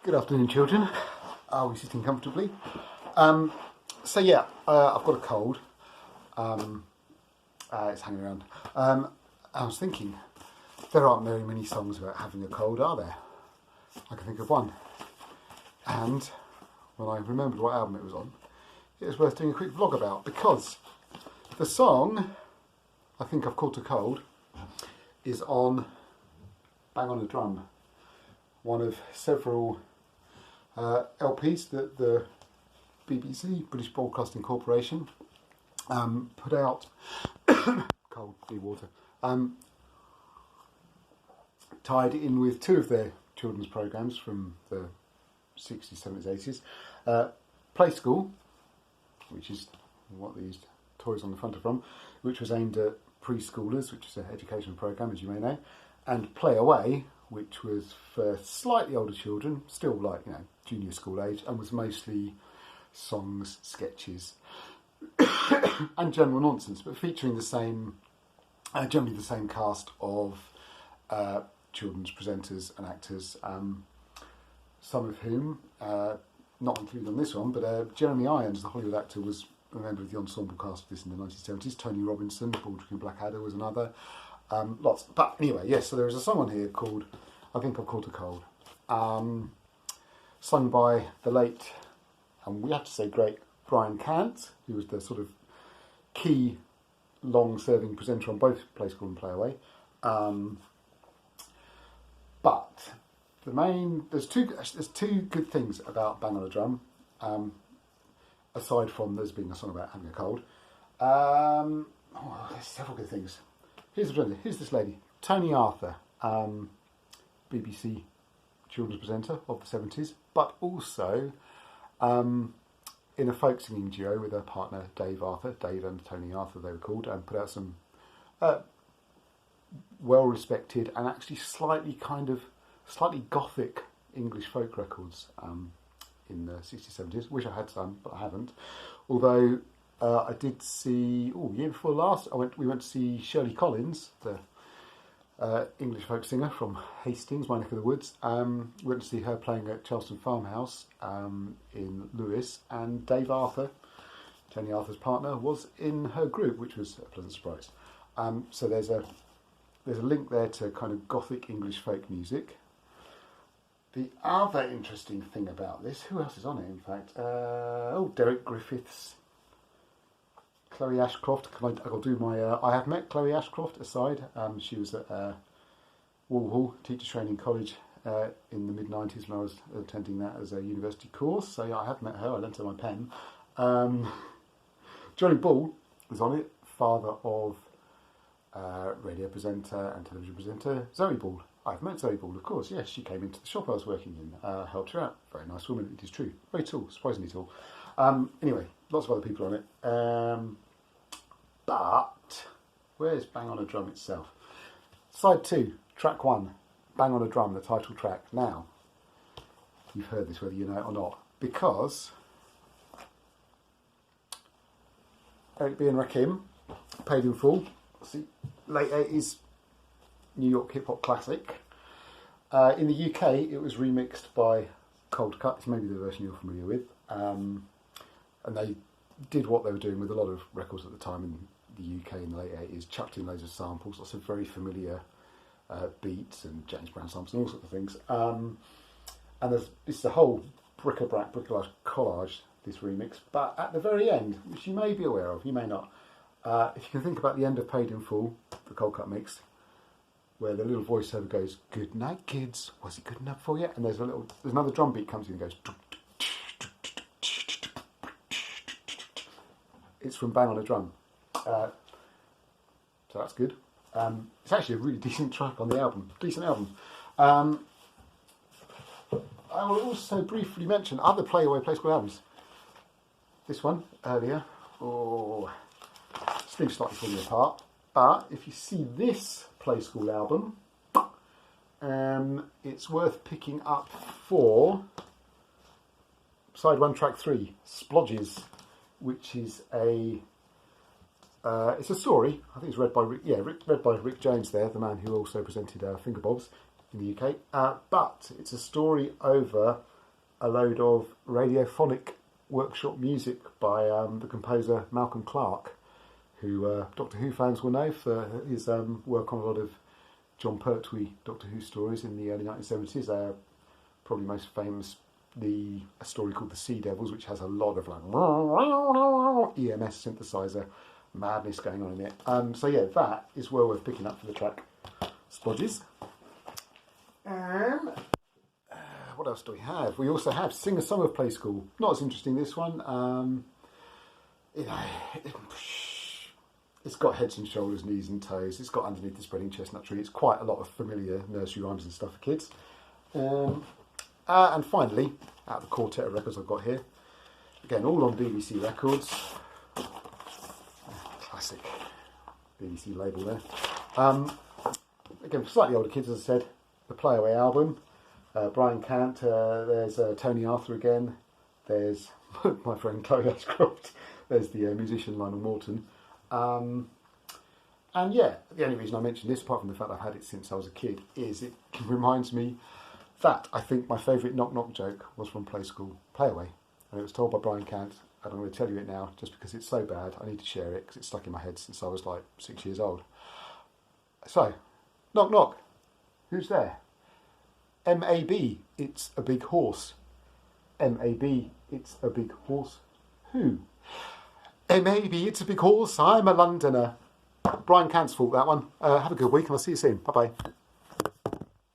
Good afternoon, children. Are we sitting comfortably? So yeah, I've got a cold. It's hanging around. I was thinking, there aren't very many songs about having a cold, are there? I can think of one. And when I remembered what album it was on, it was worth doing a quick vlog about, because the song, I Think I've Caught a Cold, is on Bang on a Drum, one of several LPs that the BBC, British Broadcasting Corporation, put out. Cold, be water. Tied in with two of their children's programmes from the 60s, 70s, 80s. Play School, which is what these toys on the front are from, which was aimed at preschoolers, which is an educational programme, as you may know, and Play Away, which was for slightly older children, still like, junior school age, and was mostly songs, sketches, and general nonsense, but featuring the same, generally the same cast of children's presenters and actors, some of whom, not included on this one, but Jeremy Irons, the Hollywood actor, was a member of the ensemble cast of this in the 1970s. Tony Robinson, Baldrick and Blackadder, was another. Lots. But anyway, yes, so there is a song on here called I Think I've Caught a Cold, sung by the late, and we have to say great, Brian Cant, who was the sort of key long-serving presenter on both Play School and Play Away. But there's two good things about Bang on a Drum, aside from there's being a song about having a cold. There's several good things. Here's this lady, Tony Arthur, BBC children's presenter of the 70s, but also in a folk singing duo with her partner Dave Arthur, Dave and Tony Arthur they were called, and put out some well-respected and actually slightly gothic English folk records in the 60s, 70s. Wish I had some, but I haven't. Although I did see, year before last, we went to see Shirley Collins, the English folk singer from Hastings, my neck of the woods. We went to see her playing at Charleston Farmhouse in Lewis, and Dave Arthur, Tony Arthur's partner, was in her group, which was a pleasant surprise. So there's a link there to kind of gothic English folk music. The other interesting thing about this, who else is on it in fact? Derek Griffiths, Chloe Ashcroft. I'll do my I have met Chloe Ashcroft aside. She was at Walhall Teacher Training College in the mid-90s when I was attending that as a university course. So yeah, I have met her. I lent her my pen. Johnny Ball was on it, father of radio presenter and television presenter Zoe Ball. I've met Zoe Ball, of course. Yes, she came into the shop I was working in, helped her out. Very nice woman, it is true. Very tall, surprisingly tall. Anyway, lots of other people on it. But where's Bang on a Drum itself? Side 2, track 1, Bang on a Drum, the title track. Now, you've heard this whether you know it or not, because Eric B. and Rakim, Paid in Full, late 80s New York hip-hop classic. In the UK, it was remixed by Cold Cut. It's maybe the version you're familiar with. And they did what they were doing with a lot of records at the time in the UK in the late 80s, chucked in loads of samples, lots of very familiar beats and James Brown samples and all sorts of things. And this is a whole bric-a-brac, bricolage collage, this remix. But at the very end, which you may be aware of, you may not, if you can think about the end of Paid in Full, the Cold Cut mix, where the little voiceover goes, "Good night, kids. Was it good enough for you?" And there's another drum beat comes in and goes. It's from Bang on a Drum, so that's good. It's actually a really decent track on the album. Decent album. I will also briefly mention other Play Away Play School albums. This one earlier, sleeves slightly falling apart. But if you see this Play School album, it's worth picking up for side 1, track 3, Splodges, which is it's a story. I think it's read by Rick Jones there, the man who also presented Finger Bobs in the UK. But it's a story over a load of radiophonic workshop music by the composer Malcolm Clarke, who Doctor Who fans will know for his work on a lot of John Pertwee Doctor Who stories in the early 1970s. They're probably most famous, a story called The Sea Devils, which has a lot of like EMS synthesizer madness going on in it. So yeah, that is well worth picking up for the track Splodges. What else do we have? We also have Sing a Song of Play School. Not as interesting, this one. It's got heads and shoulders, knees and toes. It's got Underneath the Spreading Chestnut Tree. It's quite a lot of familiar nursery rhymes and stuff for kids. And finally, out of the quartet of records I've got here, again, all on BBC Records. Classic BBC label there. Again, for slightly older kids, as I said, the Playaway album. Brian Cant, there's Tony Arthur again. There's my friend Chloe Ashcroft. There's the musician Lionel Morton. And yeah, the only reason I mention this, apart from the fact I've had it since I was a kid, is it reminds me that I think my favourite knock-knock joke was from Playaway. And it was told by Brian Cant, and I'm going to tell you it now, just because it's so bad, I need to share it, because it's stuck in my head since I was like 6 years old. So, knock knock, who's there? M.A.B., it's a big horse. M.A.B., it's a big horse. Who? M.A.B., it's a big horse, I'm a Londoner. Brian Cant's fault, that one. Have a good week, and I'll see you soon. Bye-bye.